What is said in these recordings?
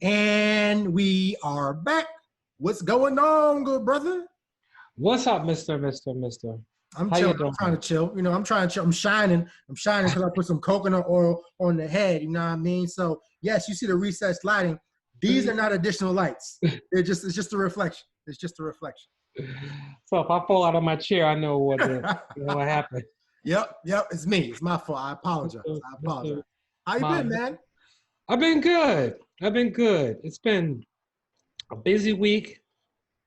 And we are back. What's going on, good brother? What's up, Mister? I'm How chilling. you doing? I'm trying to chill. You know, I'm trying to chill. I'm shining because I put some coconut oil on the head. You know what I mean? So yes, you see the recessed lighting. These are not additional lights. It's just a reflection. It's just a reflection. So if I fall out of my chair, I know what happened. Yep. It's me. It's my fault. I apologize. How you been, man? I've been good. It's been a busy week.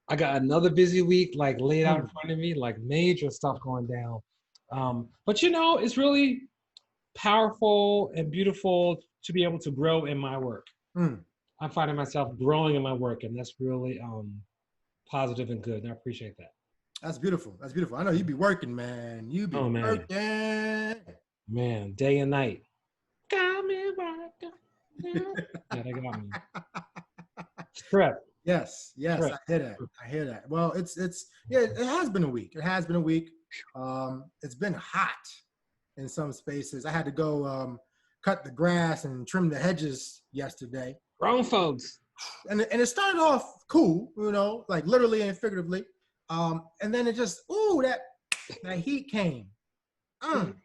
I got another busy week, like laid out in front of me, like major stuff going down. But you know, it's really powerful and beautiful to be able to grow in my work. I'm finding myself growing in my work, and that's really positive and good. And I appreciate that. That's beautiful. I know you be working, man. You be working. Man, day and night. Got me working. Yeah, they got me. Strep. Yes, I hear that. Well, it has been a week. It's been hot in some spaces. I had to go cut the grass and trim the hedges yesterday. Grown folks. And it started off cool, you know, like literally and figuratively. And then it just, that heat came. Kind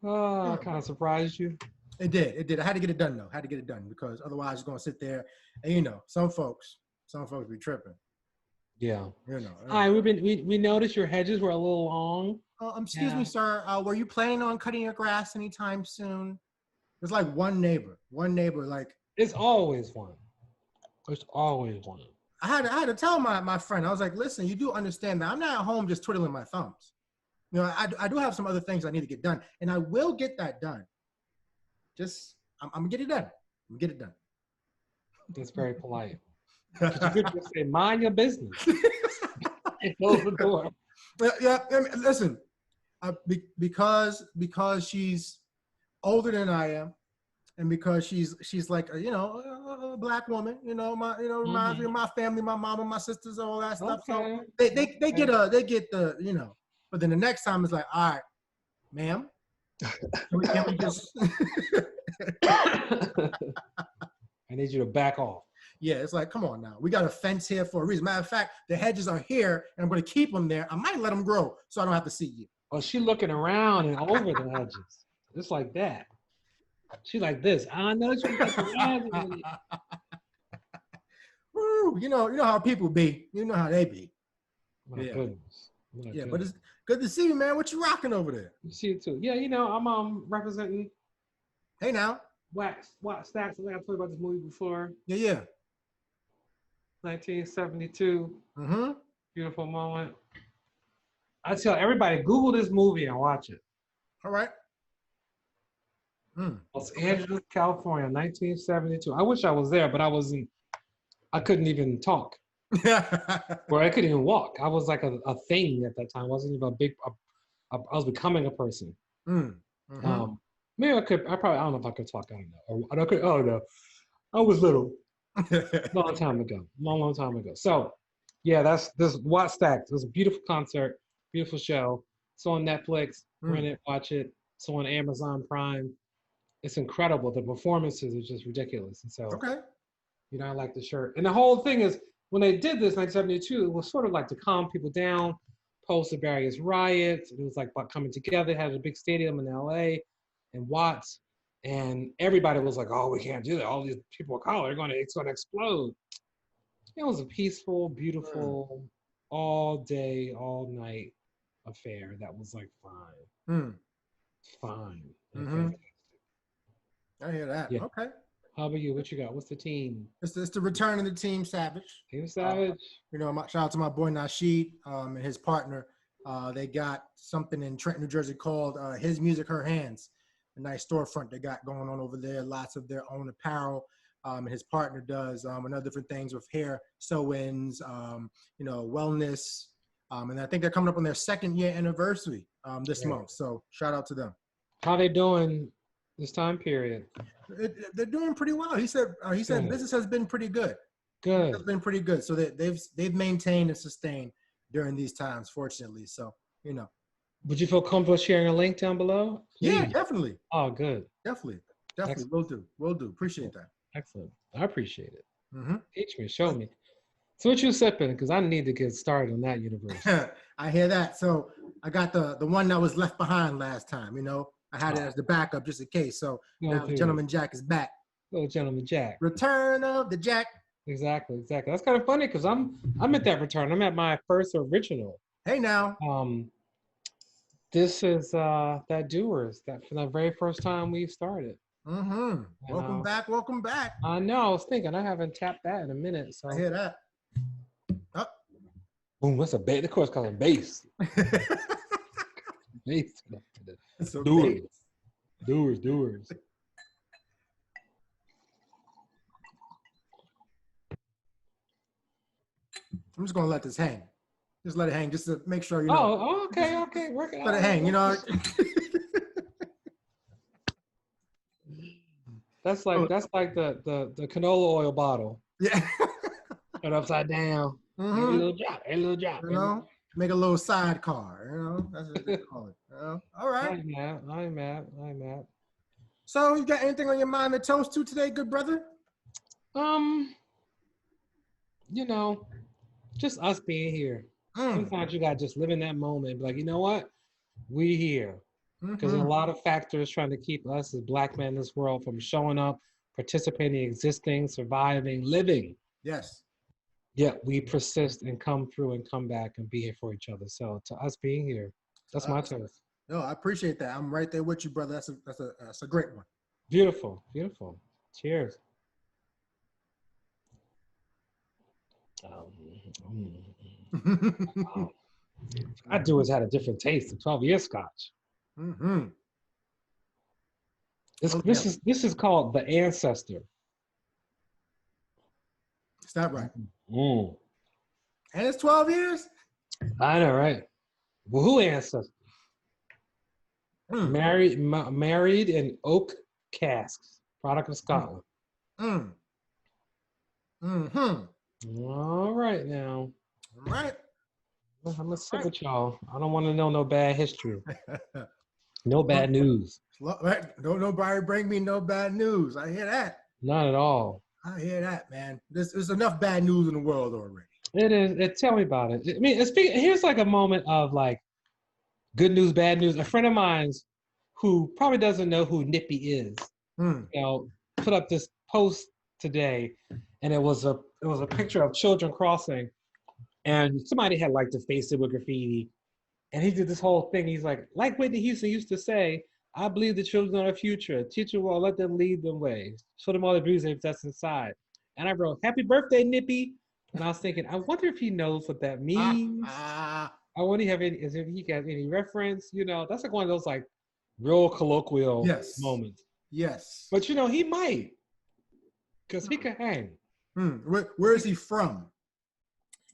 of surprised you. It did. I had to get it done though. Because otherwise it's gonna sit there. And you know, some folks be tripping. Yeah. You know. Hi, we noticed your hedges were a little long. Excuse me, sir. Were you planning on cutting your grass anytime soon? There's like one neighbor. Like it's always one. I had to tell my friend. I was like, listen, you do understand that I'm not at home just twiddling my thumbs. You know, I do have some other things I need to get done, and I will get that done. I'm gonna get it done. That's very polite. You could just say, mind your business. And close the door. Yeah. I mean, listen, because she's older than I am, and because she's like a black woman, reminds me of my family, my mama, my sisters, all that stuff. Okay. So they get the. But then the next time it's like, all right, ma'am, can we just? I need you to back off. Yeah, it's like, come on now. We got a fence here for a reason. Matter of fact, the hedges are here, and I'm going to keep them there. I might let them grow so I don't have to see you. Oh, she looking around and over the hedges. Just like that. She like this. I know you got the Woo, you know how people be. You know how they be. My goodness. But it's good to see you, man. What you rocking over there? You see it too. Yeah, I'm representing. Hey now. Wax Stacks. I think I told you about this movie before. Yeah. 1972. Beautiful moment. I tell everybody, Google this movie and watch it. All right. Los Angeles, California, 1972. I wish I was there, but I couldn't even talk. Or I couldn't even walk. I was like a thing at that time. I wasn't even I was becoming a person. Maybe I don't know if I could talk. I don't know. I was little. Long time ago. So, yeah, that's this Watt Stacked. It was a beautiful concert, beautiful show. It's on Netflix. Rent it, watch it. It's on Amazon Prime. It's incredible. The performances are just ridiculous. And so, I like the shirt. And the whole thing is, when they did this, 1972, it was sort of like to calm people down, post the various riots. It was like about coming together. It had a big stadium in LA and Watts. And everybody was like, oh, we can't do that. All these people of color, it's going to explode. It was a peaceful, beautiful, all day, all night affair that was like fine. I hear that. Yeah. Okay. How about you? What you got? What's the team? It's the return of the Team Savage. Team Savage. Shout out to my boy Nasheed and his partner. They got something in Trenton, New Jersey called His Music, Her Hands. A nice storefront they got going on over there. Lots of their own apparel. And his partner does and other different things with hair sew-ins, wellness. And I think they're coming up on their 2nd year anniversary this month. So shout out to them. How they doing this time period? They're doing pretty well. He said business has been pretty good. It's been pretty good. So they've maintained and sustained during these times, fortunately. So, Would you feel comfortable sharing a link down below? Yeah, definitely. Oh, good. Definitely. Will do. Appreciate that. Excellent. I appreciate it. Mm-hmm. Teach me, show me. So what you sipping? Because I need to get started on that universe. I hear that. So I got the one that was left behind last time. You know, I had it as the backup just in case. So now Gentleman Jack is back. Oh, Gentleman Jack. Return of the Jack. Exactly. That's kind of funny because I'm at that return. I'm at my first original. Hey now. This is that Doers that from the very first time we started. Mm-hmm. Welcome back. Welcome back. I know. I was thinking I haven't tapped that in a minute. So I hear that. Oh. Boom! What's a bass? The course called a bass. Bass. Doers. I'm just gonna let this hang. Just let it hang, just to make sure you know. Oh, okay. Work it out. Let it hang, you know. That's like the canola oil bottle. Yeah. Put upside down. Mm-hmm. A little drop. You know, make a little sidecar. You know, that's what they call it. You know? All right. I'm mad. So, you got anything on your mind to toast to today, good brother? You know, just us being here. Sometimes you gotta just live in that moment and be like, you know what? We here. Because there's a lot of factors trying to keep us as Black men in this world from showing up, participating, existing, surviving, living. Yes. Yet we persist and come through and come back and be here for each other. So to us being here, that's my toast. No, I appreciate that. I'm right there with you, brother. That's a great one. Beautiful. Cheers. I do has had a different taste. The 12-year Scotch. Mm-hmm. This is called the Ancestor. Is that right? And it's 12 years? I know, right? Well, who ancestor? Married in oak casks, product of Scotland. All right now. All right. I'm gonna sit with y'all. I don't want to know no bad history. No bad news. Don't nobody bring me no bad news. I hear that. Not at all. I hear that, man. There's enough bad news in the world already. It is. Tell me about it. I mean, here's like a moment of like good news, bad news. A friend of mine's who probably doesn't know who Nippy is, you know, put up this post today, and it was a picture of children crossing, and somebody had like defaced it with graffiti, and he did this whole thing. He's like Whitney Houston used to say, "I believe the children are our future. Teacher will let them lead the way. Show them all the beauty that's inside." And I wrote, "Happy birthday, Nippy." And I was thinking, I wonder if he knows what that means. I wonder if he got any reference. You know, that's like one of those like real colloquial moments. Yes. But you know, he might, because he can hang. Where is he from?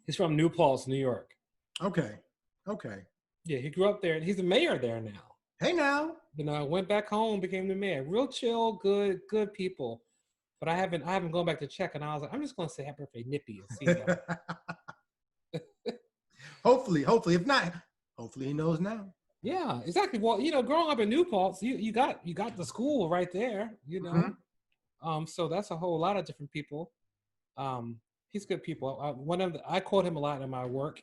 He's from New Paltz, New York. Okay. Yeah, he grew up there, and he's the mayor there now. Hey now. You know, went back home, became the mayor. Real chill, good people. But I haven't gone back to check, and I was like, I'm just gonna say happy birthday, Nippy, and see that. Hopefully. If not, hopefully he knows now. Yeah, exactly. Well, you know, growing up in New Paltz, you got the school right there, you know. So that's a whole lot of different people. He's good people. I quote him a lot in my work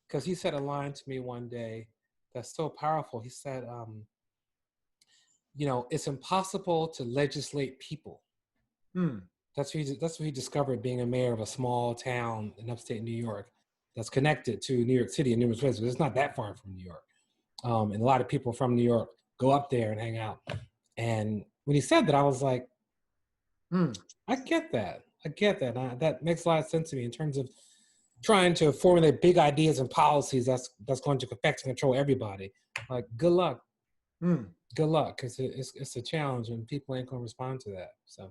because he said a line to me one day that's so powerful. He said, you know, it's impossible to legislate people. That's what he discovered being a mayor of a small town in upstate New York that's connected to New York City in numerous ways. It's not that far from New York. And a lot of people from New York go up there and hang out. And when he said that, I was like, I get that. That makes a lot of sense to me in terms of trying to formulate big ideas and policies that's going to affect and control everybody. Like, good luck. Good luck, because it's a challenge and people ain't going to respond to that. So,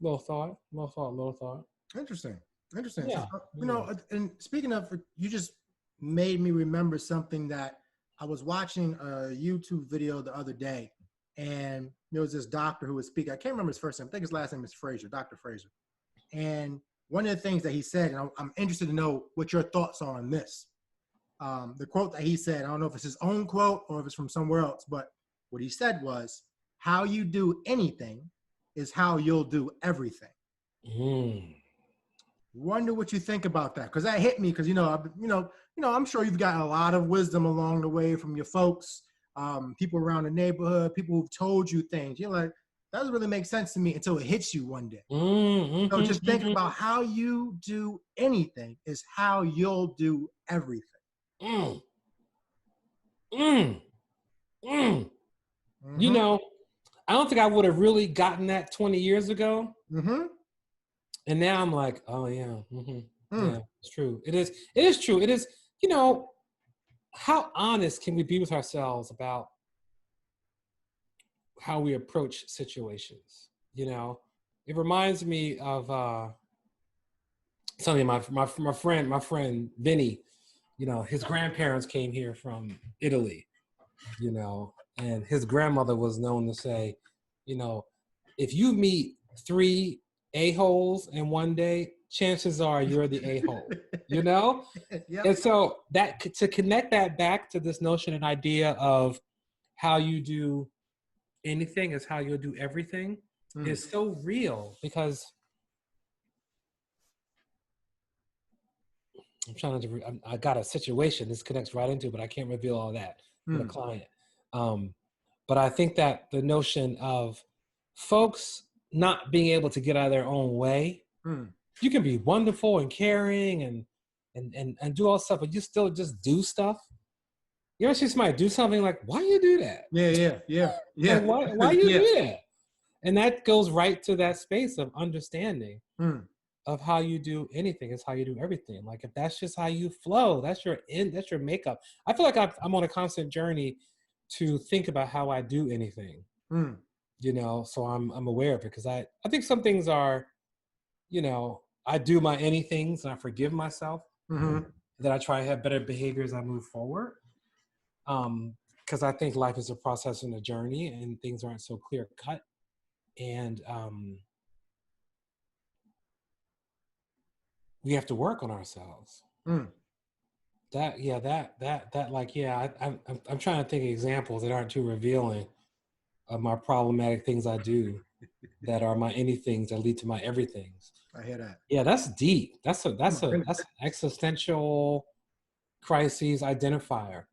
little thought. Interesting. Yeah. You know, and speaking of, you just made me remember something that I was watching a YouTube video the other day, and there was this doctor who was speaking. I can't remember his first name. I think his last name is Fraser, Dr. Fraser. And one of the things that he said, and I'm interested to know what your thoughts are on this. The quote that he said, I don't know if it's his own quote or if it's from somewhere else, but what he said was, how you do anything is how you'll do everything. Wonder what you think about that, because that hit me. Because I'm sure you've gotten a lot of wisdom along the way from your folks, people around the neighborhood, people who've told you things. You're like, that doesn't really make sense to me until it hits you one day. So just think about how you do anything is how you'll do everything. You know, I don't think I would have really gotten that 20 years ago. And now I'm like, oh yeah, yeah, it's true. It is true. It is, how honest can we be with ourselves about how we approach situations? It reminds me of something my friend Vinny, his grandparents came here from Italy, and his grandmother was known to say, if you meet 3 a-holes in one day, chances are you're the a-hole, Yep. And so that, to connect that back to this notion and idea of how you do anything is how you'll do everything is so real, because I got a situation this connects right into, but I can't reveal all that with a client. But I think that the notion of folks not being able to get out of their own way, you can be wonderful and caring and do all stuff, but you still just do stuff. You ever see somebody do something like, why do you do that? Yeah. Like, why you do that? And that goes right to that space of understanding of how you do anything is how you do everything. Like, if that's just how you flow, that's your makeup. I feel like I'm on a constant journey to think about how I do anything, so I'm aware of it, because I think some things are, I do my anythings and I forgive myself, that I try to have better behavior as I move forward. Because I think life is a process and a journey, and things aren't so clear cut. And we have to work on ourselves. I'm trying to think of examples that aren't too revealing of my problematic things I do that are my anythings that lead to my everythings. I hear that. Yeah, that's deep. That's an existential crises identifier.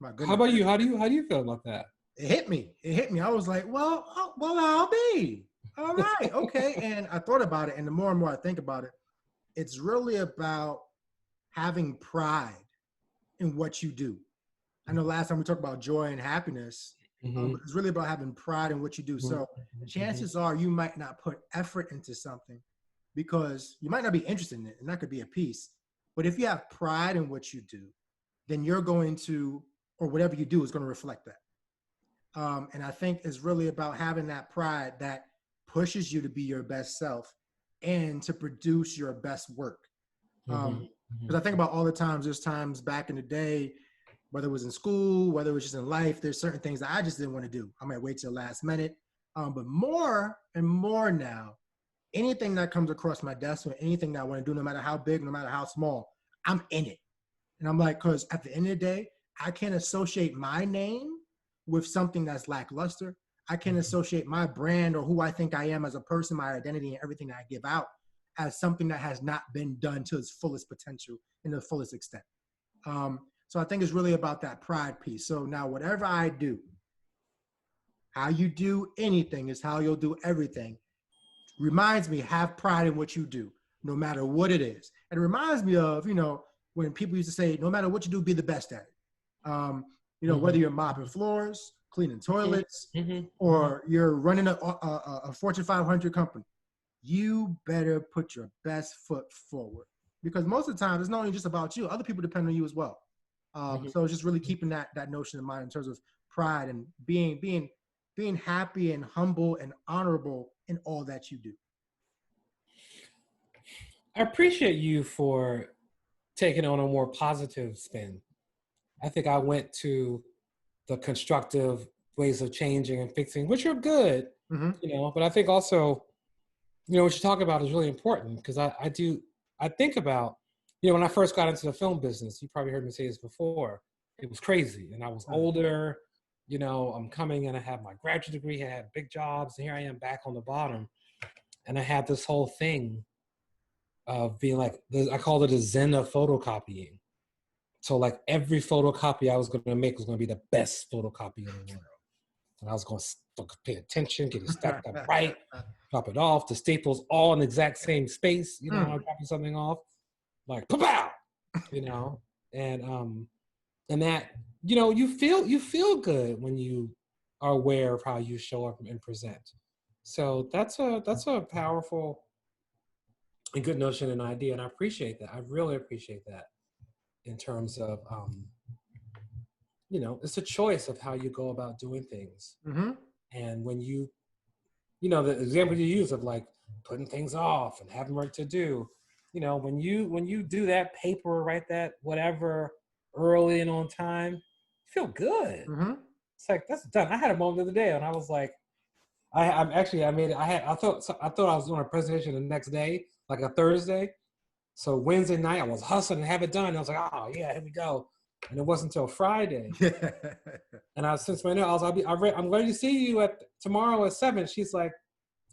My goodness. How about you? How do you feel about that? It hit me. I was like, well, I'll be all right. Okay. And I thought about it, and the more and more I think about it, it's really about having pride in what you do. I know last time we talked about joy and happiness, but it's really about having pride in what you do. So chances are you might not put effort into something because you might not be interested in it, and that could be a piece. But if you have pride in what you do, then you're going to, or whatever you do is going to reflect that. And I think it's really about having that pride that pushes you to be your best self and to produce your best work. Because I think about all the times, there's times back in the day, whether it was in school, whether it was just in life, there's certain things that I just didn't want to do. I might wait till the last minute. But more and more now, anything that comes across my desk or anything that I want to do, no matter how big, no matter how small, I'm in it. And I'm like, because at the end of the day, I can't associate my name with something that's lackluster. I can't associate my brand or who I think I am as a person, my identity and everything that I give out as something that has not been done to its fullest potential in the fullest extent. So I think it's really about that pride piece. So now whatever I do, how you do anything is how you'll do everything. Reminds me, have pride in what you do, no matter what it is. And it reminds me of, when people used to say, no matter what you do, be the best at it. Whether you're mopping floors, cleaning toilets, or you're running a Fortune 500 company, you better put your best foot forward. Because most of the time, it's not only just about you, other people depend on you as well. So it's just really keeping that notion in mind in terms of pride and being happy and humble and honorable in all that you do. I appreciate you for taking on a more positive spin. I think I went to the constructive ways of changing and fixing, which are good, but I think also, what you talk about is really important, because I think about, when I first got into the film business, you probably heard me say this before, it was crazy. And I was older, I'm coming and I have my graduate degree, I had big jobs, and here I am back on the bottom. And I had this whole thing of being like, I called it a zen of photocopying. So like every photocopy I was going to make was going to be the best photocopy in the world. And I was going to pay attention, get it stacked up right, drop it off, the staples all in the exact same space. You know, I'm dropping something off, like pow, you know, and that, you know, you feel good when you are aware of how you show up and present. So that's a powerful and good notion and idea, and I appreciate that. I really appreciate that in terms of you know, it's a choice of how you go about doing things. And when you know, the example you use of like putting things off and having work to do, you know, when you do that paper, write that whatever early and on time, you feel good. It's like, that's done. I had a moment the other day and I was like, I thought I was doing a presentation the next day, like a Thursday. So Wednesday night I was hustling to have it done. And I was like, oh yeah, here we go. And it wasn't until Friday. And since my note, I'm going to see you tomorrow at 7. She's like,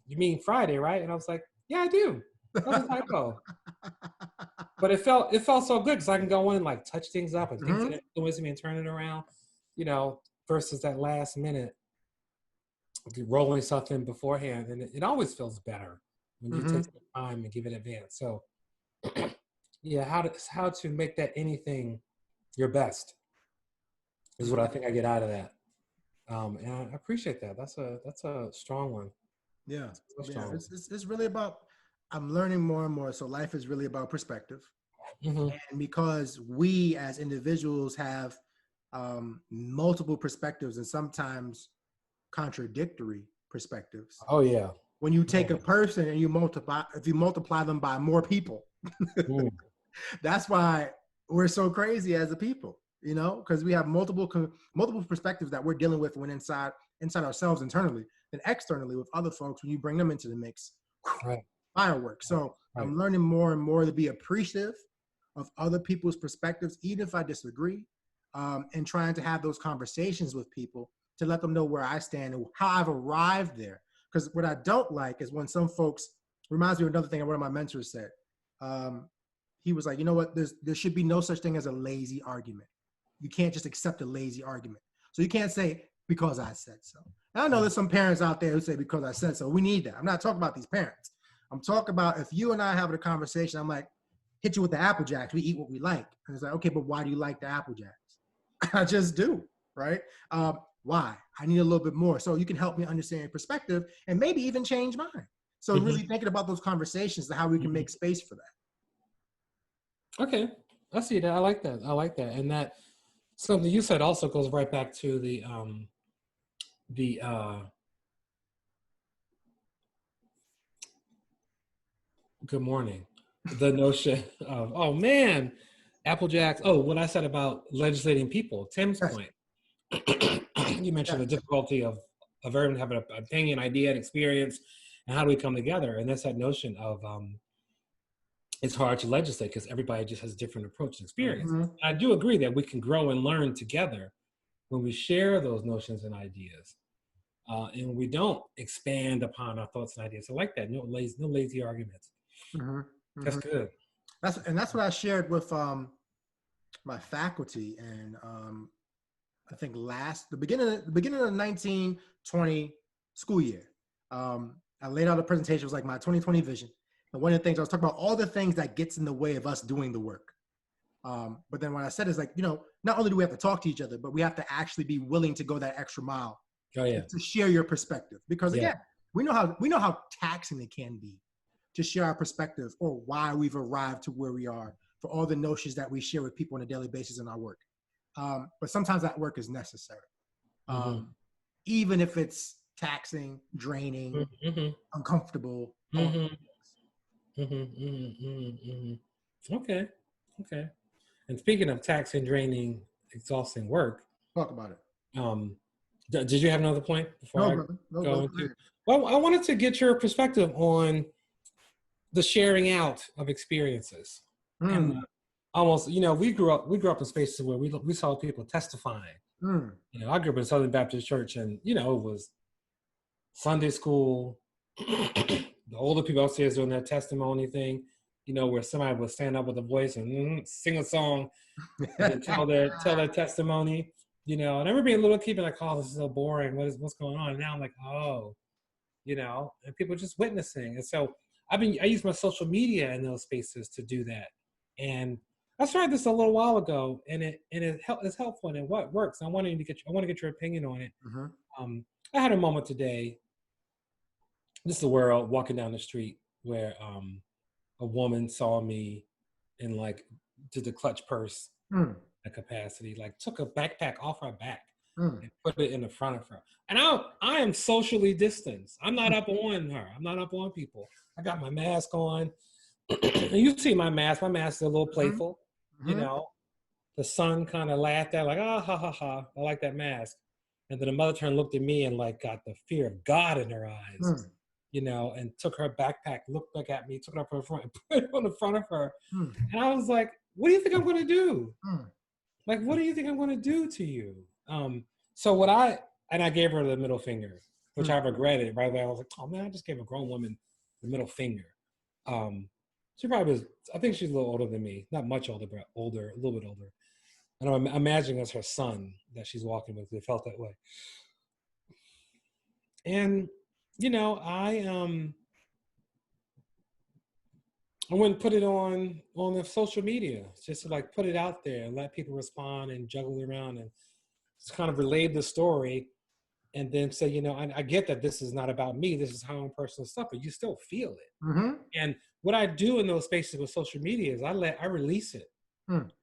you mean Friday, right? And I was like, yeah, I do. That was a typo. But it felt so good because I can go in and like touch things up and things that influence me and turn it around, you know, versus that last minute rolling stuff in beforehand. And it always feels better when you take the time and give it advance. So yeah, how to make that anything your best is what I think I get out of that. And I appreciate that. That's a strong one. Yeah. It's really about, I'm learning more and more. So life is really about perspective. And because we as individuals have multiple perspectives and sometimes contradictory perspectives. Oh yeah. When you take a person and if you multiply them by more people, that's why we're so crazy as a people, you know, because we have multiple perspectives that we're dealing with when inside ourselves internally and externally with other folks. When you bring them into the mix, fireworks. So I'm learning more and more to be appreciative of other people's perspectives, even if I disagree, and trying to have those conversations with people to let them know where I stand and how I've arrived there. Because what I don't like is when some folks, reminds me of another thing one of my mentors said. He was like, you know what, there should be no such thing as a lazy argument. You can't just accept a lazy argument. So you can't say, because I said so. And I know there's some parents out there who say, because I said so. We need that. I'm not talking about these parents. I'm talking about if you and I have a conversation, I'm like, hit you with the Apple Jacks. We eat what we like. And it's like, okay, but why do you like the Apple Jacks? I just do, right? Why? I need a little bit more. So you can help me understand your perspective and maybe even change mine. So really thinking about those conversations and how we can make space for that. Okay, I see that. I like that. And that something you said also goes right back to the good morning. The notion of, oh man, Apple Jacks. Oh, what I said about legislating people, Tim's point. You mentioned the difficulty of everyone having an opinion, idea, and experience, and how do we come together? And that's that notion of it's hard to legislate because everybody just has a different approach and experience. I do agree that we can grow and learn together when we share those notions and ideas, and we don't expand upon our thoughts and ideas. I like that. No lazy arguments. That's good. That's what I shared with my faculty, and I think the beginning of the 1920 school year. I laid out a presentation. It was like my 2020 vision. And one of the things I was talking about, all the things that gets in the way of us doing the work. But then what I said is like, you know, not only do we have to talk to each other, but we have to actually be willing to go that extra mile to share your perspective. Because again, we know how taxing it can be to share our perspective or why we've arrived to where we are for all the notions that we share with people on a daily basis in our work. But sometimes that work is necessary. Even if it's taxing, draining, uncomfortable. Okay. And speaking of taxing, draining, exhausting work, talk about it. Did you have another point before go into? Well, I wanted to get your perspective on the sharing out of experiences. And almost, you know, we grew up in spaces where we saw people testifying. You know, I grew up in Southern Baptist Church, and you know, it was Sunday school, the older people upstairs doing that testimony thing, you know, where somebody would stand up with a voice and sing a song and then tell their testimony, you know. And I remember being a little kid, like, oh, this is so boring. What's going on? And now I'm like, oh, you know, and people just witnessing. And so I use my social media in those spaces to do that. And I started this a little while ago, and it's helpful and what works. I want to get your opinion on it. Mm-hmm. I had a moment today. This is a world walking down the street where a woman saw me and like did the clutch purse capacity, like took a backpack off her back and put it in the front of her. And I am socially distanced. I'm not up on her. I'm not up on people. I got my mask on. And you see my mask. My mask is a little playful. You know, the son kind of laughed at, like, oh, ha, ha, ha. I like that mask. And then the mother turned, looked at me and like got the fear of God in her eyes, you know, and took her backpack, looked back at me, took it up her front, and put it on the front of her. And I was like, what do you think I'm going to do? Like, what do you think I'm going to do to you? So I gave her the middle finger, which I regretted right away. I was like, oh man, I just gave a grown woman the middle finger. She probably was, I think she's a little older than me. Not much older, but older, a little bit older. And I'm imagining as her son that she's walking with. It felt that way. And, you know, I went and put it on the social media, just to like put it out there and let people respond and juggle around and just kind of relay the story. And then say, you know, I get that this is not about me. This is how I'm personal stuff, but you still feel it. And what I do in those spaces with social media is I release it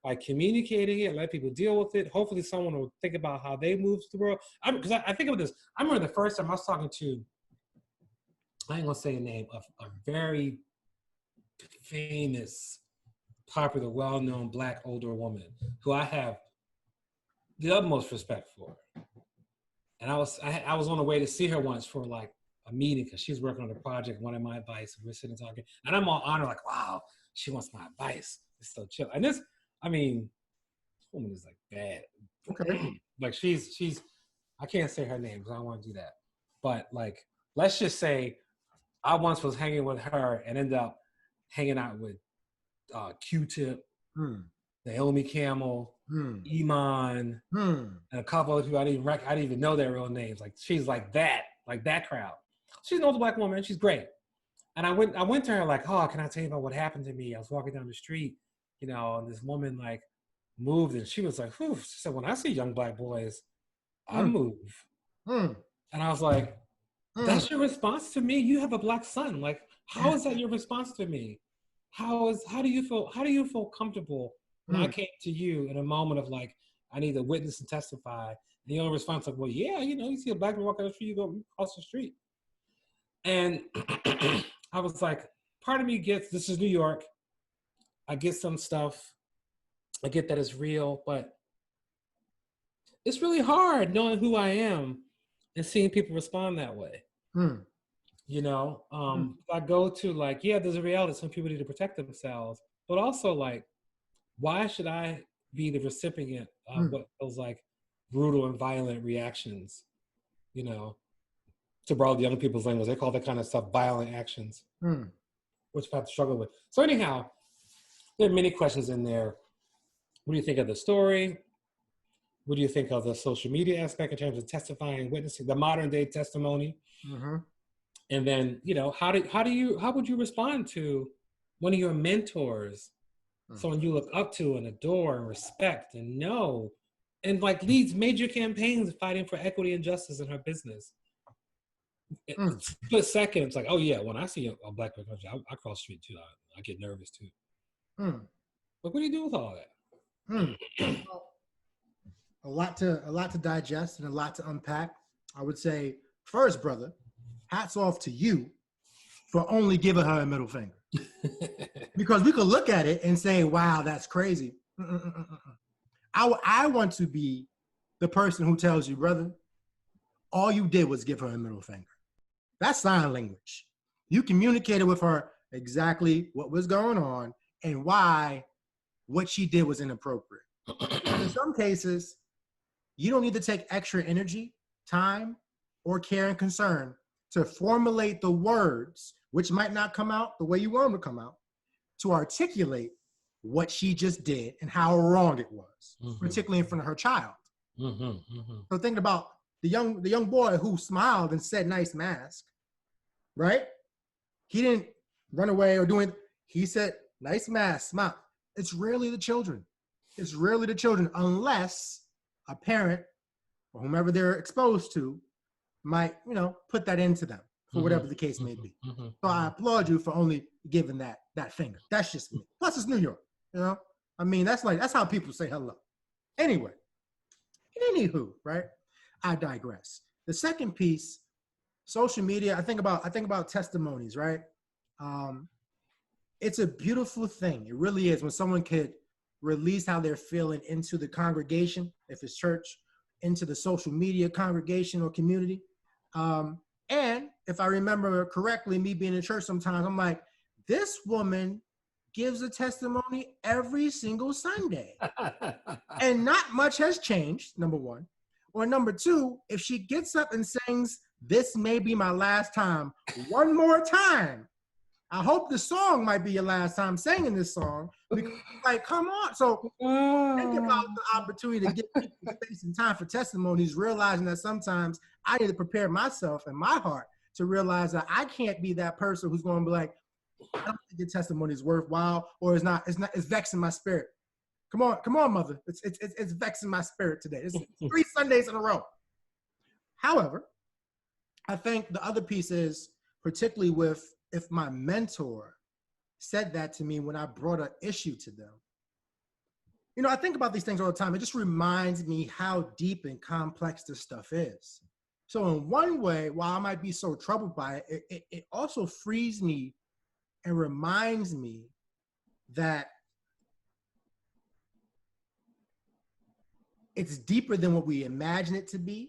by communicating it, let people deal with it. Hopefully someone will think about how they move through the world. Because I think of this. I remember the first time I was talking to, I ain't gonna say a name, a very famous, popular, well-known Black older woman who I have the utmost respect for. And I was on the way to see her once for like a meeting because she's working on a project, wanted my advice, and we're sitting talking. And I'm all honored, like, wow, she wants my advice. It's so chill. And this woman is like bad. Okay. Like she's I can't say her name because I don't want to do that. But like, let's just say I once was hanging with her and ended up hanging out with Q-Tip, Naomi Campbell, Iman, and a couple of people I didn't even know their real names. Like she's like that crowd. She's an older Black woman. She's great. And I went to her like, oh, can I tell you about what happened to me? I was walking down the street, you know, and this woman like moved, and she was like, whew. She said, when I see young Black boys, I move. And I was like, that's your response to me? You have a Black son. Like, how is that your response to me? How do you feel comfortable when I came to you in a moment of like, I need to witness and testify? And the only response like, well, yeah, you know, you see a Black man walking down the street, you go across the street. And I was like, part of me gets, this is New York. I get some stuff. I get that it's real, but it's really hard knowing who I am and seeing people respond that way. You know, I go to like, yeah, there's a reality. Some people need to protect themselves, but also like, why should I be the recipient of what feels like brutal and violent reactions? You know, to borrow the young people's language, they call that kind of stuff violent actions, which I have to struggle with. So anyhow, there are many questions in there. What do you think of the story? What do you think of the social media aspect in terms of testifying, witnessing, the modern day testimony? And then, you know, how would you respond to one of your mentors, someone you look up to and adore and respect and know, and like leads major campaigns fighting for equity and justice in her business? Split second, it's like, oh yeah, when I see a Black person, I cross the street too. I get nervous too. But what do you do with all that? Well, a lot to digest and a lot to unpack. I would say, first, brother, hats off to you for only giving her a middle finger. Because we could look at it and say, wow, that's crazy. I want to be the person who tells you, brother, all you did was give her a middle finger. That's sign language. You communicated with her exactly what was going on and why what she did was inappropriate. In some cases, you don't need to take extra energy, time, or care and concern to formulate the words, which might not come out the way you want them to come out, to articulate what she just did and how wrong it was, particularly in front of her child. So think about the young boy who smiled and said, "Nice mask," right? He didn't run away or do anything. He said, "Nice mask, smile." It's rarely the children. It's rarely the children, unless a parent or whomever they're exposed to might, put that into them for whatever the case may be. So I applaud you for only giving that finger. That's just me. Plus it's New York, I mean, that's how people say hello. Anyway, anywho, right? I digress. The second piece, social media, I think about testimonies, right? It's a beautiful thing. It really is when someone could release how they're feeling into the congregation, if it's church, into the social media congregation or community. And if I remember correctly, me being in church sometimes, I'm like, this woman gives a testimony every single Sunday. And not much has changed, number one. Or number two, if she gets up and sings, "This may be my last time," one more time, I hope the song might be your last time singing this song. Because, like, come on. So think about the opportunity to give people space and time for testimonies, realizing that sometimes I need to prepare myself and my heart to realize that I can't be that person who's going to be like, "I don't think your testimony is worthwhile," or it's vexing my spirit. Come on, mother. It's vexing my spirit today. It's 3 Sundays in a row. However, I think the other piece is, particularly if my mentor said that to me when I brought an issue to them. I think about these things all the time. It just reminds me how deep and complex this stuff is. So in one way, while I might be so troubled by it, it also frees me and reminds me that it's deeper than what we imagine it to be.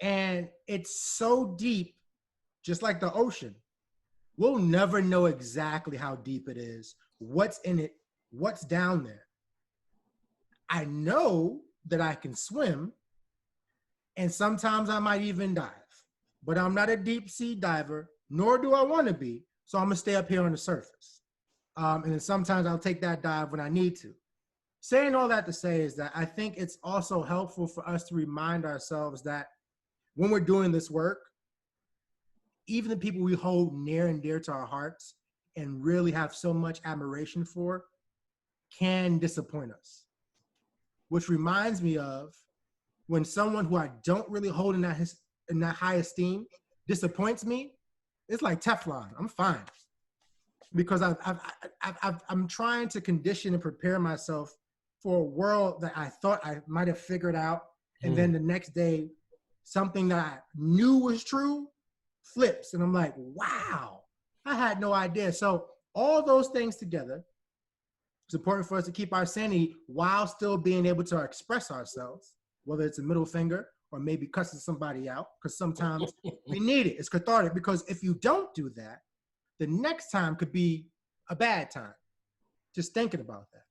And it's so deep, just like the ocean. We'll never know exactly how deep it is, what's in it, what's down there. I know that I can swim, and sometimes I might even dive, but I'm not a deep sea diver, nor do I want to be, so I'm gonna stay up here on the surface. And then sometimes I'll take that dive when I need to. Saying all that to say is that I think it's also helpful for us to remind ourselves that when we're doing this work, even the people we hold near and dear to our hearts and really have so much admiration for can disappoint us. Which reminds me of when someone who I don't really hold in that high esteem disappoints me, it's like Teflon. I'm fine. Because I'm trying to condition and prepare myself for a world that I thought I might have figured out. And then the next day, something that I knew was true flips. And I'm like, wow, I had no idea. So all those things together, it's important for us to keep our sanity while still being able to express ourselves, whether it's a middle finger or maybe cussing somebody out, because sometimes we need it. It's cathartic, because if you don't do that, the next time could be a bad time. Just thinking about that.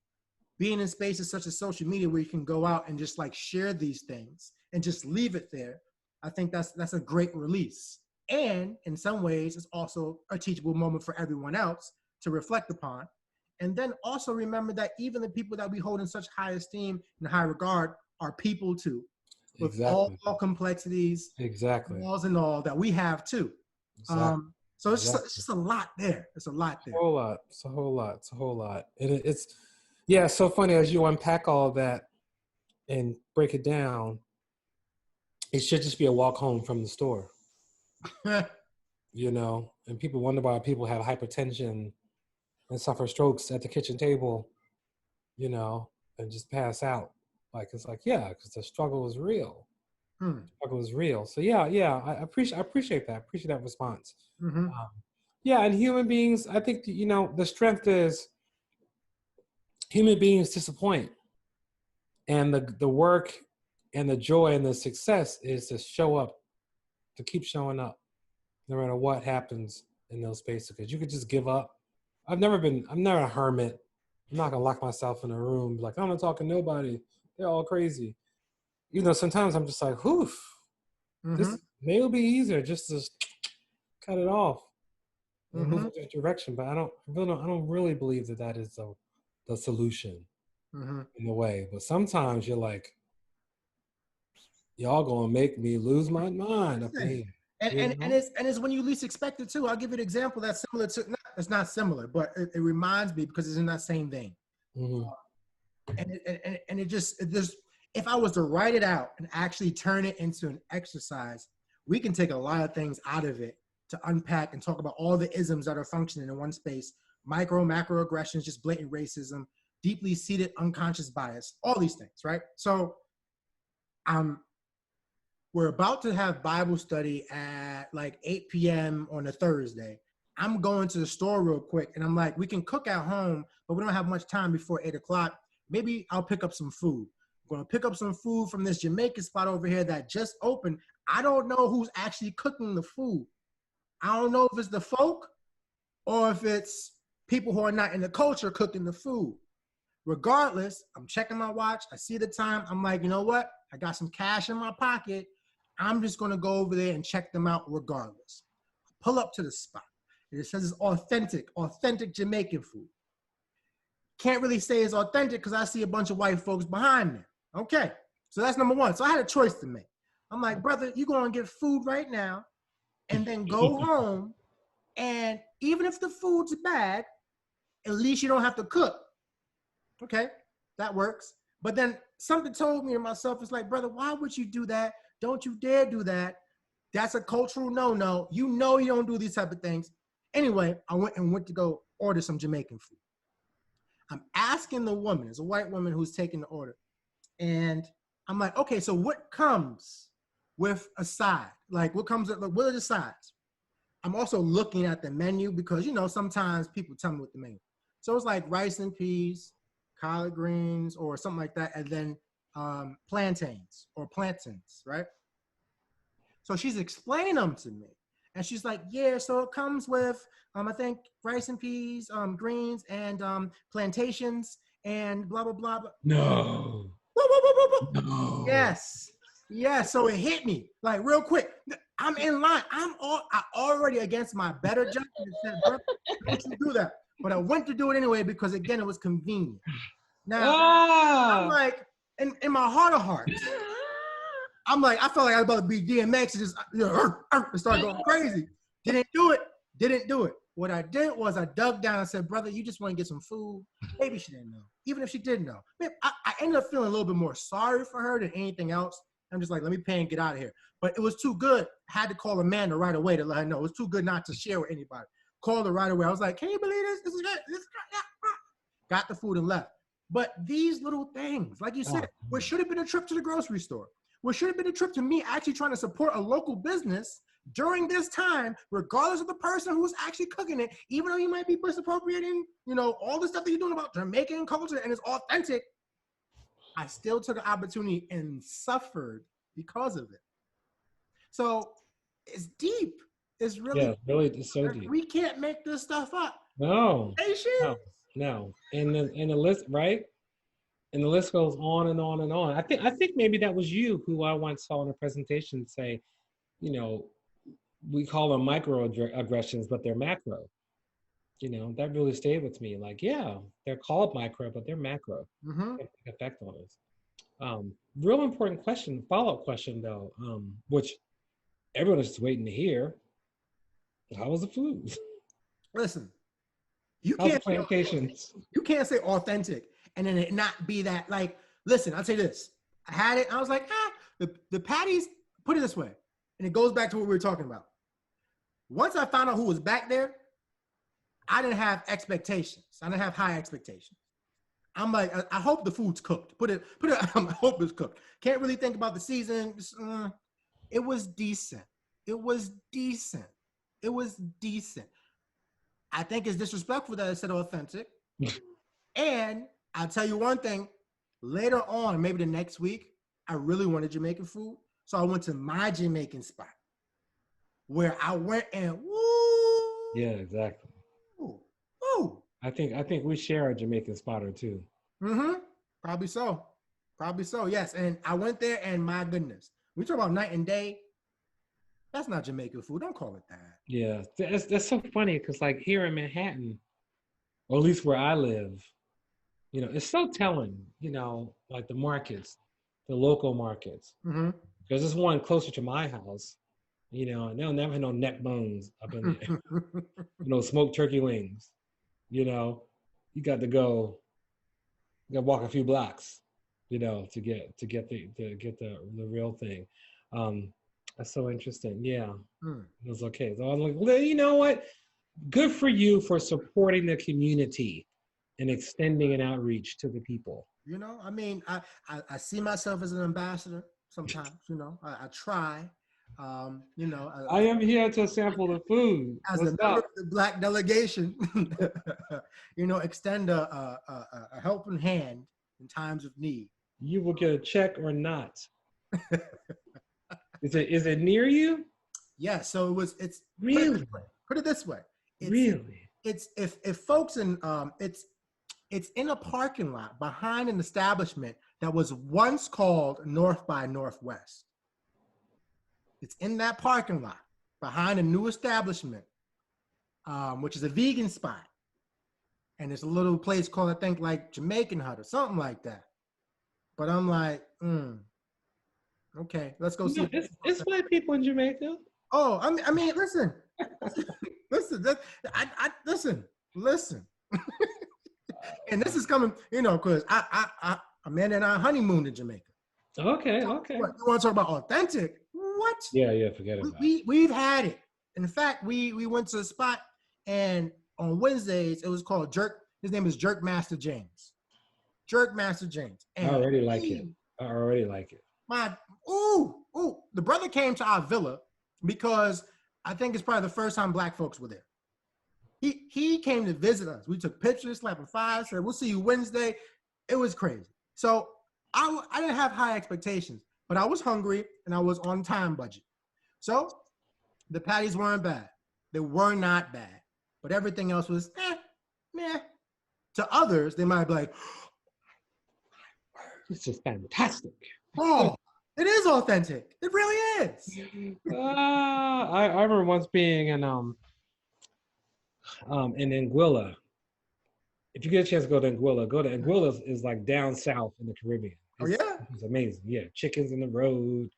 Being in spaces such as social media where you can go out and just like share these things and just leave it there, I think that's a great release. And in some ways, it's also a teachable moment for everyone else to reflect upon. And then also remember that even the people that we hold in such high esteem and high regard are people too, with all complexities, flaws and all that we have too. So it's just a lot there. It's a lot there. It's a whole lot. And it's so funny as you unpack all that and break it down. It should just be a walk home from the store. And people wonder why people have hypertension and suffer strokes at the kitchen table, and just pass out. It's like, because the struggle is real. The struggle is real. So I appreciate that. I appreciate that response. And human beings, I think, the strength is human beings disappoint. And the work and the joy and the success is to show up, to keep showing up, no matter what happens in those spaces. Because you could just give up. I'm never a hermit. I'm not gonna lock myself in a room like, I'm not talking to nobody. They're all crazy. Sometimes I'm just like, this may be easier just to cut it off and move Mm-hmm. in a different direction. But I don't really believe that is the solution Mm-hmm. in a way. But sometimes you're like, y'all gonna make me lose my mind up in Listen, here. You know? and it's when you least expect it too. I'll give you an example that's similar to. It's not similar, but it reminds me because it's in that same vein. Mm-hmm. And it just if I was to write it out and actually turn it into an exercise, we can take a lot of things out of it to unpack and talk about all the isms that are functioning in one space: micro, macro aggressions, just blatant racism, deeply seated unconscious bias, all these things, right? So we're about to have Bible study at like 8 p.m. on a Thursday. I'm going to the store real quick, and I'm like, we can cook at home, but we don't have much time before 8 o'clock. Maybe I'll pick up some food. I'm going to pick up some food from this Jamaican spot over here that just opened. I don't know who's actually cooking the food. I don't know if it's the folk or if it's people who are not in the culture cooking the food. Regardless, I'm checking my watch. I see the time. I'm like, you know what? I got some cash in my pocket. I'm just going to go over there and check them out regardless. Pull up to the spot. It says it's authentic Jamaican food. Can't really say it's authentic because I see a bunch of white folks behind me. Okay, so that's number one. So I had a choice to make. I'm like, brother, you're going to get food right now and then go home. And even if the food's bad, at least you don't have to cook. Okay, that works. But then something told me to myself, it's like, brother, why would you do that? Don't you dare do that. That's a cultural no-no. You know you don't do these type of things. Anyway, I went to go order some Jamaican food. I'm asking the woman, it's a white woman who's taking the order. And I'm like, okay, so what comes with a side? Like what are the sides? I'm also looking at the menu because, sometimes people tell me what the menu. So it's like rice and peas, collard greens, or something like that, and then plantains, right? So she's explaining them to me. And she's like, yeah, so it comes with, I think, rice and peas, greens, and plantations, and blah, blah, blah, blah. No. Woo, woo, woo, woo, woo. No. Yes. Yes. So it hit me like real quick. I'm in line. I already against my better judgment said, bro, don't you do that. But I went to do it anyway because, again, it was convenient. Now, I'm like, in my heart of hearts, I'm like, I felt like I was about to be DMX and just and start going crazy. Didn't do it. What I did was I dug down and said, brother, you just want to get some food. Maybe she didn't know. Even if she did know. I ended up feeling a little bit more sorry for her than anything else. I'm just like, let me pay and get out of here. But it was too good. I had to call Amanda right away to let her know. It was too good not to share with anybody. Called her right away. I was like, can you believe this? This is good. Got the food and left. But these little things, like you said, what should have been a trip to the grocery store, what should have been a trip to me actually trying to support a local business during this time, regardless of the person who's actually cooking it, even though you might be misappropriating, all the stuff that you're doing about Jamaican culture and it's authentic, I still took an opportunity and suffered because of it. So it's deep. It's really, it's so deep. We can't make this stuff up. No. And the list, right? And the list goes on and on and on. I think maybe that was you who I once saw in a presentation say, we call them microaggressions, but they're macro. That really stayed with me. Like, yeah, they're called micro, but they're macro. Mm-hmm. Effect on us. Real important question, follow-up question though, which everyone is just waiting to hear. How was the food? Listen, you How's the can't plantations? You can't say authentic and then it not be that. Like, listen, I'll say this. I had it. I was like, the patties, put it this way. And it goes back to what we were talking about. Once I found out who was back there, I didn't have expectations. I didn't have high expectations. I'm like, I hope the food's cooked. Put it, I hope it's cooked. Can't really think about the season. It was decent. It was decent. I think it's disrespectful that I said authentic. And I'll tell you one thing, later on, maybe the next week, I really wanted Jamaican food. So I went to my Jamaican spot where I went and woo. Yeah, exactly. Woo. I think we share a Jamaican spot or two. Mm-hmm. Probably so. Yes. And I went there and my goodness, we talk about night and day. That's not Jamaican food. Don't call it that. Yeah, that's so funny because like here in Manhattan, or at least where I live, you know, it's so telling. You know, like the markets, the local markets, Mm-hmm. because there's one closer to my house. You know, and they'll never have no neck bones up in there. You know, smoked turkey wings. You know, you got to go. You got to walk a few blocks. You know, to get the real thing. Um, that's so interesting. Yeah, Mm. it was okay. So I was like, well, you know what? Good for you for supporting the community and extending an outreach to the people. You know, I mean, I see myself as an ambassador sometimes. You know, I try. You know, I am here to sample the food. as a What's member up? of the Black delegation, you know, extend a helping hand in times of need. You will get a check or not. Is it near you? Yeah, so it's Really? put it this way. It's Really? it's if folks in it's in a parking lot behind an establishment that was once called North by Northwest. It's in that parking lot behind a new establishment, which is a vegan spot. And there's a little place called, I think, like Jamaican Hut or something like that. But I'm like, okay, let's go see. No, it's white people in Jamaica. Oh, I mean, listen, listen, listen. And this is coming, you know, because Amanda and I honeymooned in Jamaica. Okay, okay. What, you want to talk about authentic? What? Yeah, forget about it. We've had it. In fact, we went to a spot, and on Wednesdays it was called Jerk. His name is Jerk Master James. Jerk Master James. And I already like it. The brother came to our villa because I think it's probably the first time Black folks were there. He came to visit us. We took pictures, slapping fives, said, we'll see you Wednesday. It was crazy. So I didn't have high expectations, but I was hungry and I was on time budget. So the patties weren't bad. They were not bad, but everything else was meh. To others, they might be like, this is fantastic. oh, it is authentic. It really is. I remember once being in Anguilla. If you get a chance to go to Anguilla, Anguilla is like down south in the Caribbean. It's amazing. Yeah, chickens in the road.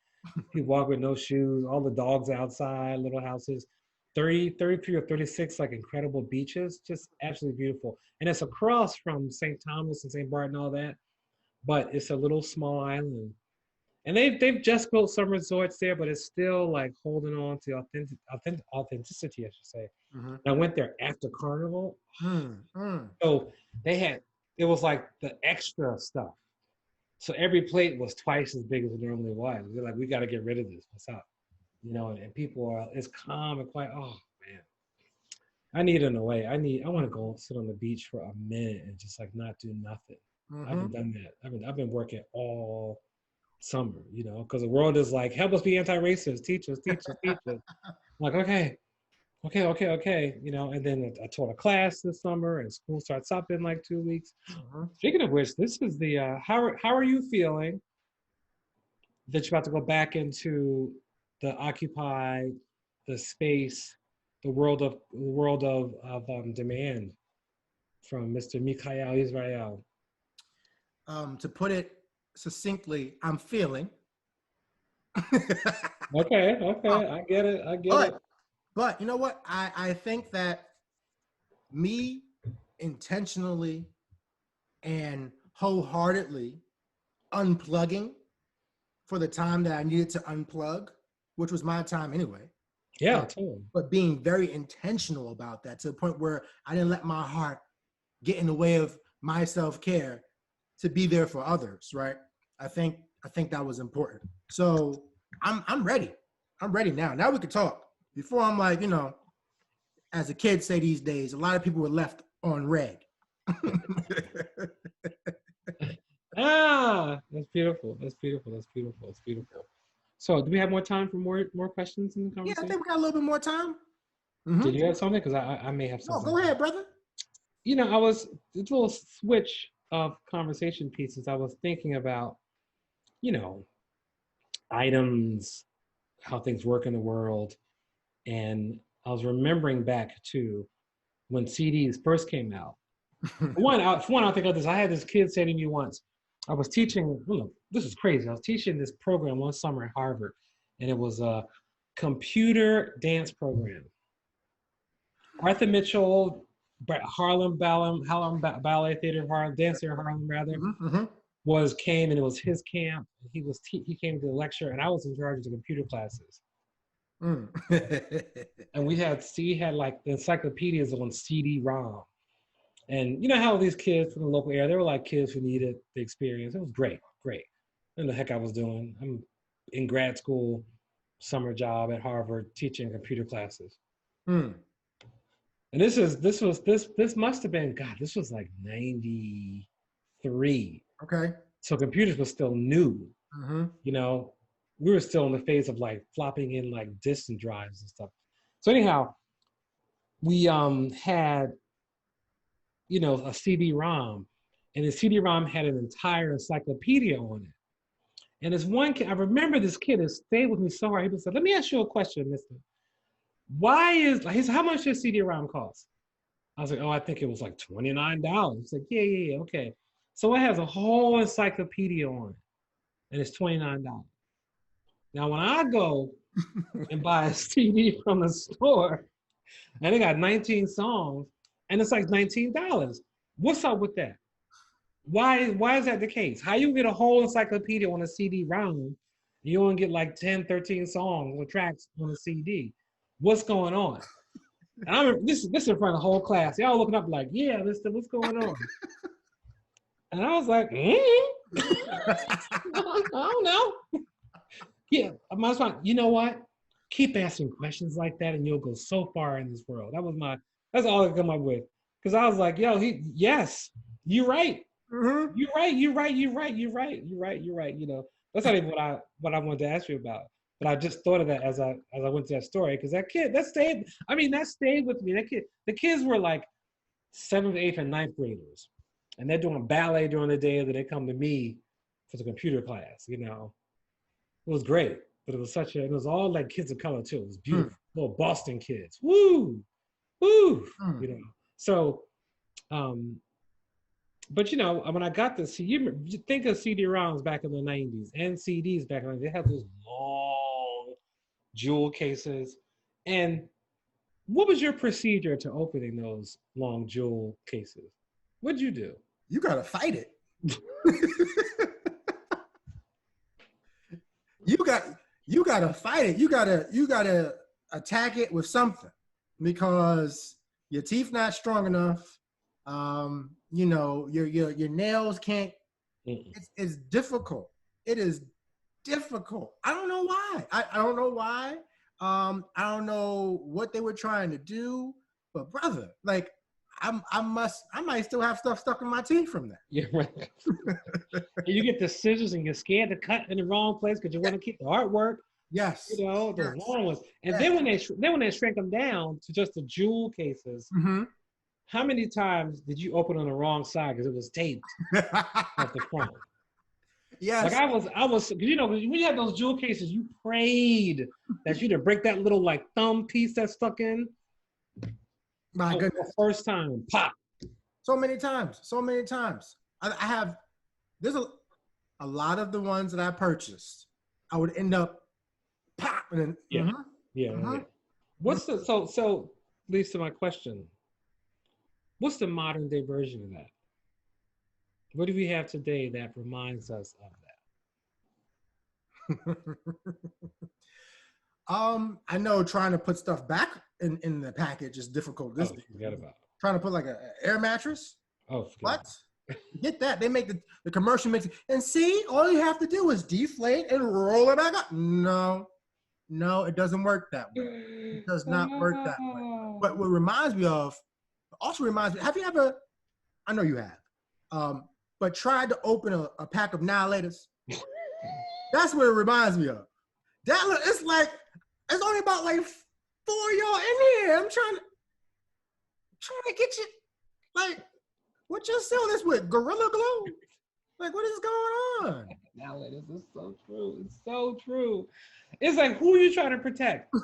People walk with no shoes. All the dogs outside, little houses. 33 or 36 like incredible beaches, just absolutely beautiful. And it's across from St. Thomas and St. Bart and all that, but it's a little small island. And they've just built some resorts there, but it's still like holding on to authenticity, I should say. Mm-hmm. I went there after Carnival. So it was like the extra stuff. So every plate was twice as big as it normally was. They're like, we got to get rid of this. What's up? You know, and people are, it's calm and quiet. Oh man, I need an away. I want to go sit on the beach for a minute and just like not do nothing. I haven't done that. I've been working all summer, you know, because the world is like, help us be anti-racist, teach us. I'm like, okay, you know, and then I taught a class this summer and school starts up in like 2 weeks. Speaking of which, this is the, how are you feeling that you're about to go back into the occupied, the space, the world of demand from Mr. Mikael Israel? To put it succinctly, I'm feeling. Okay, I get it. But you know what? I think that me intentionally and wholeheartedly unplugging for the time that I needed to unplug, which was my time anyway. Yeah, totally. But being very intentional about that to the point where I didn't let my heart get in the way of my self-care to be there for others, right? I think that was important. So I'm ready. I'm ready now. Now we can talk. Before I'm like, you know, as the kids say these days, a lot of people were left on red. That's beautiful. So do we have more time for more questions in the conversation? Yeah, I think we got a little bit more time. Did you have something? Because I may have something. No, go ahead, brother. You know, it's a little switch of conversation pieces. I was thinking about, you know, items, how things work in the world. And I was remembering back to when CDs first came out. For one, I think of this. I had this kid say to me once, I was teaching, this is crazy. I was teaching this program one summer at Harvard, and it was a computer dance program. Arthur Mitchell, Harlem Ballet Theater, dancer in Harlem rather, came, and it was his camp. He came to the lecture, and I was in charge of the computer classes. And he had like the encyclopedias on CD-ROM. And you know how these kids from the local area, they were like kids who needed the experience. It was great. And the heck I was doing. I'm in grad school, summer job at Harvard, teaching computer classes. And this must have been, God, this was like 93. Okay. So computers were still new. You know, we were still in the phase of like flopping in like disks and drives and stuff. So anyhow, we had, you know, a CD-ROM, and the CD-ROM had an entire encyclopedia on it. And this one kid, I remember this kid has stayed with me so hard. He said, "Let me ask you a question, mister. How much does CD-ROM cost?" I was like, "Oh, I think it was like $29. He's like, yeah, okay. So it has a whole encyclopedia on it, and it's $29. Now, when I go and buy a CD from the store, and they got 19 songs, and it's like $19. What's up with that? Why is that the case? How you get a whole encyclopedia on a CD-ROM, you only get like 10, 13 songs or tracks on a CD? What's going on?" And I remember this in front of the whole class. Y'all looking up like, "Yeah, mister, what's going on?" And I was like, I don't know. Yeah, I might as well. You know what? Keep asking questions like that, and you'll go so far in this world. That's all I come up with. Because I was like, yo, yes, you're right. You're right. You know, that's not even what I wanted to ask you about. But I just thought of that as I went to that story, because that kid, that stayed with me. The kids were like 7th, 8th, and 9th graders. And they're doing ballet during the day, and then they come to me for the computer class, you know. It was great. But it was all like kids of color too. It was beautiful. Little Boston kids. Woo! You know. So but you know, when I got this, you think of CD-ROMs back in the 90s and CDs back in the 90s, they had those long jewel cases. And what was your procedure to opening those long jewel cases? What'd you do? You gotta fight it. You gotta fight it. You gotta attack it with something, because your teeth not strong enough. You know, your nails can't. It's difficult. It is difficult. I don't know why. I don't know why. I don't know what they were trying to do, but brother, like I might still have stuff stuck in my teeth from that. Yeah, right. You get the scissors and you're scared to cut in the wrong place because you want to keep the artwork. Yes. You know, the long ones. And then when they shrink them down to just the jewel cases, how many times did you open on the wrong side because it was taped at the front? Yes. Like I was, you know, when you had those jewel cases, you prayed that you didn't break that little like thumb piece that's stuck in. My goodness. The first time, pop. So many times. There's a lot of the ones that I purchased, I would end up pop and then, yeah. What's so leads to my question. What's the modern day version of that? What do we have today that reminds us of that? I know trying to put stuff back in the package is difficult. Forget about it. Trying to put like an air mattress. What? Get that. They make the commercial makes it. And see, all you have to do is deflate and roll it back up. No, it doesn't work that way. It does not work that way. But what also reminds me, have you ever, I know you have, but tried to open a pack of Annihilators? That's what it reminds me of. It's like, it's only about like 4 of y'all in here. I'm trying to get you, like, what you seal this with? Gorilla Glue? Like, what is going on? Now this is so true. It's so true. It's like, who are you trying to protect?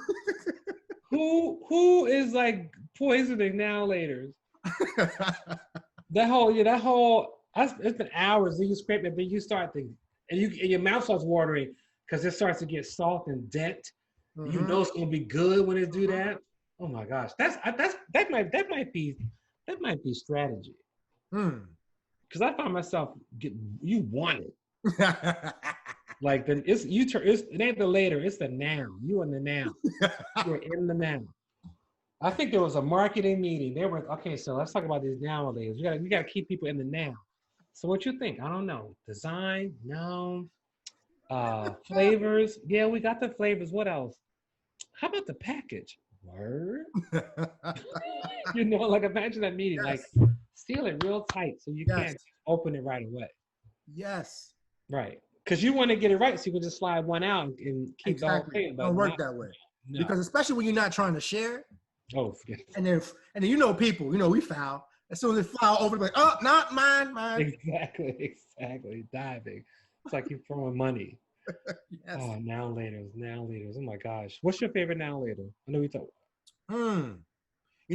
Who is like poisoning now laters? It's been hours. Then you scrape it, then you start thinking, and your mouth starts watering because it starts to get soft and dent. You know it's gonna be good when it do that. Oh my gosh, that might be strategy. Because I find myself you want it. Like it ain't the later, it's the now. You in the now. You're in the now. I think there was a marketing meeting. They were okay. So let's talk about these nowadays. We gotta keep people in the now. So what you think? I don't know. Design? No. Flavors? Yeah, we got the flavors. What else? How about the package? Word. Like imagine that meeting. Yes. Like seal it real tight so you can't open it right away. Yes. Right. Because you want to get it right, so you can just slide one out and keep the whole thing. But it don't work that way. No. Because especially when you're not trying to share. Oh, forget it. And then people, we foul. As soon as they foul over, like, oh, not mine. Exactly. Diving. It's like you're throwing money. Yes. Oh, now laters. Oh my gosh. What's your favorite now later? I know we talked. You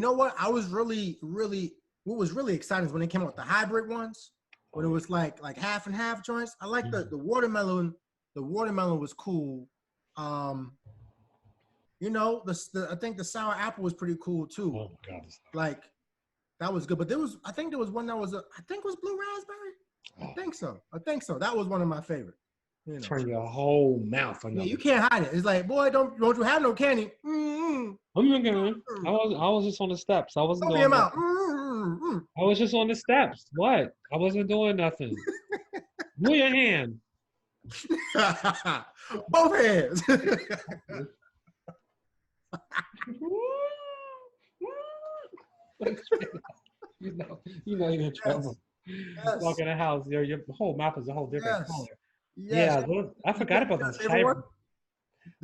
know what? I was really, what was really exciting is when they came out with the hybrid ones. When it was like half and half joints. I like the watermelon. The watermelon was cool. I think the sour apple was pretty cool too. Oh my God. Like that was good. But I think there was one that was I think it was blue raspberry. I think so. That was one of my favorite. Turn your whole mouth on. Yeah, you can't hide it. It's like, boy, don't you have no candy? I'm okay. I was just on the steps. I wasn't doing nothing. I was just on the steps. What? I wasn't doing nothing. Move your hand. Both hands. you're in trouble. Yes. Walk in the house, your whole mouth is a whole different color. Yes. Yeah, I forgot about those.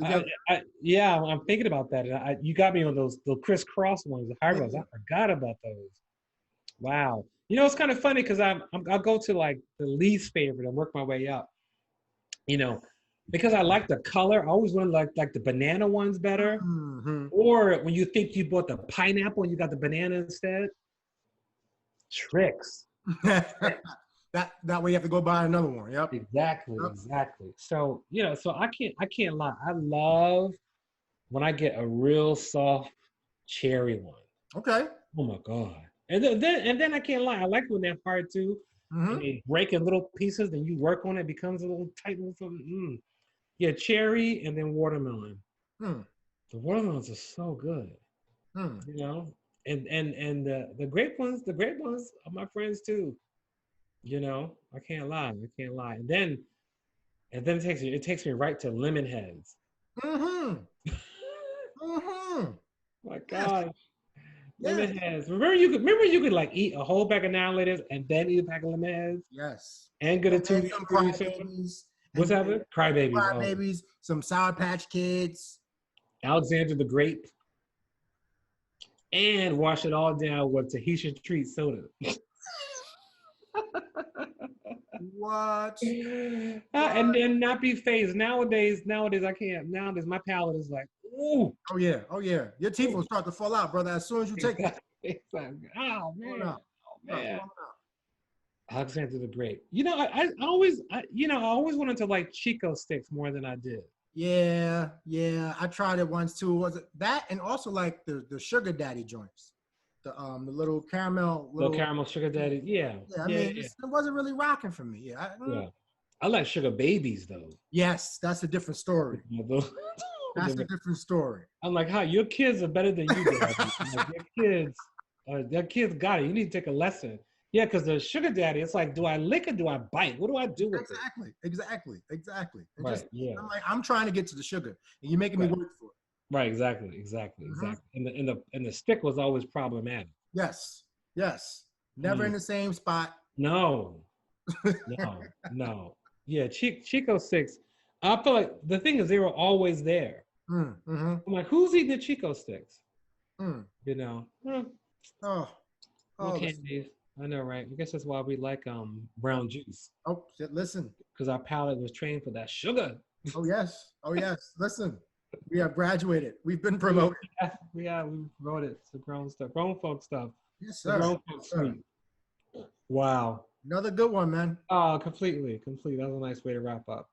I'm thinking about that. You got me on those crisscross ones, the hybrids. I forgot about those. Wow. It's kind of funny because I'll go to like the least favorite and work my way up. Because I like the color. I always want to like the banana ones better. Mm-hmm. Or when you think you bought the pineapple and you got the banana instead. Tricks. That way you have to go buy another one. Yep. Exactly. So, so I can't lie. I love when I get a real soft cherry one. Okay. Oh my God. And then I can't lie. I like when they're hard too. Mm-hmm. And they break in little pieces, then you work on it, becomes a little tight little something. Yeah, cherry and then watermelon. The watermelons are so good. And the grape ones are my friends too. I can't lie. And then it takes me right to lemon heads. My God. Lemon heads. Remember you could like eat a whole bag of now laters and then eat a pack of lemon heads? Yes. And get a two. What's happening? Crybabies. Crybabies, some Sour Patch Kids. Alexander the Grape. And wash it all down with Tahitian Treat soda. What? And then not be phased. Nowadays I can't. Nowadays my palate is like, ooh. Oh yeah. Your teeth will start to fall out, brother, as soon as you take it. Exactly. Oh man. Alexander the Great. I always wanted to like Chico sticks more than I did. Yeah. I tried it once too. Was it that and also like the sugar daddy joints? The little caramel. Little caramel sugar daddy. Yeah. I mean, it wasn't really rocking for me. Yeah. I like sugar babies though. Yes, that's a different story. That's a different story. I'm like, your kids are better than you did. Their kids got it. You need to take a lesson. Yeah, because the sugar daddy, it's like, do I lick or do I bite? What do I do with it? Exactly. Right, I'm like, I'm trying to get to the sugar, and you're making me work for it. Right, exactly. And the stick was always problematic. Yes. Never in the same spot. No. Yeah, Chico sticks. I feel like the thing is they were always there. I'm like, who's eating the Chico sticks? Oh, candies. I know, right? I guess that's why we like brown juice, Oh, shit, listen. because our palate was trained for that sugar. Oh, yes. Oh, yes. Listen, we have graduated. We've been promoted. Yeah, we wrote it. It's the grown stuff, grown folk stuff. Yes, The sir. grown folk Yes, sir. sweet. Wow. Another good one, man. Oh, completely. That was a nice way to wrap up.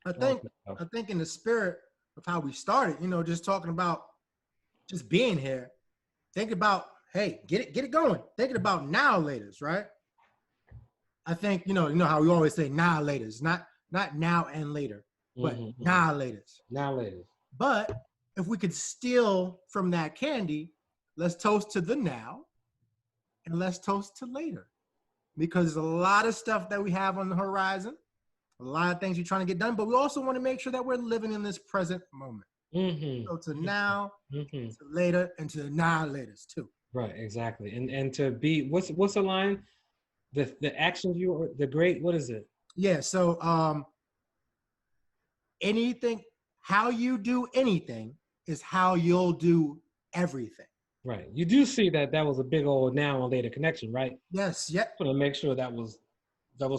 I think in the spirit of how we started, just talking about just being here, think about, hey, get it going. Thinking about now laters, right? I think, you know how we always say now laters, not now and later, but now laters. Now laters. But if we could steal from that candy, let's toast to the now and let's toast to later. Because there's a lot of stuff that we have on the horizon, a lot of things you're trying to get done, but we also want to make sure that we're living in this present moment. So to now, to later, and to now laters too. Right, exactly. And to be, what's the line? The actions the great, what is it? Yeah, so how you do anything is how you'll do everything. Right. You do see that was a big old now and later connection, right? Yes, yep. I want to make sure that was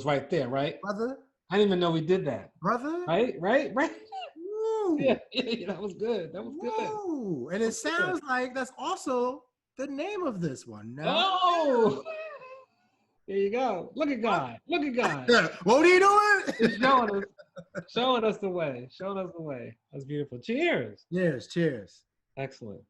right there, right? Brother. I didn't even know we did that. Brother. Right? Woo. Yeah, that was good. Woo. And it sounds like that's also the name of this one. Now. Oh! There you go. Look at God. What are you doing? He's showing us the way. That's beautiful. Cheers. Yes, cheers. Excellent.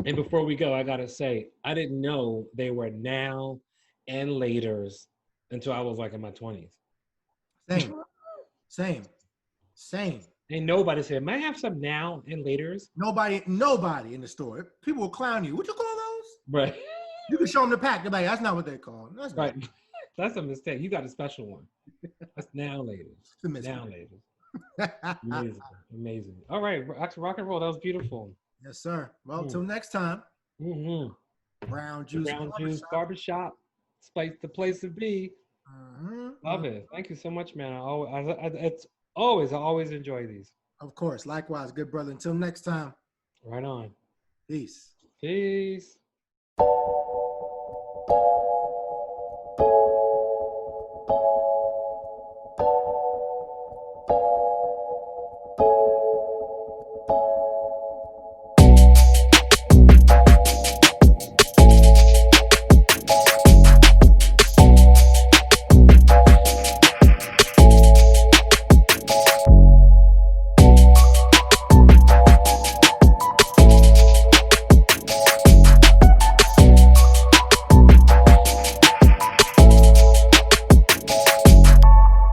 And before we go, I gotta say, I didn't know they were now and laters until I was like in my 20s. Same. Ain't nobody said, may I have some now and laters? Nobody in the store. People will clown you. What you call those? Right. You can show them the pack. They're like, that's not what they call them. That's right. That's a mistake. You got a special one. That's now laters. Now laters. Amazing. All right, rock and roll. That was beautiful. Yes, sir. Well, until next time. Brown Juice Barbershop. The place to be. Love it. Thank you so much, man. I always enjoy these. Of course. Likewise, good brother. Until next time. Right on. Peace. Peace.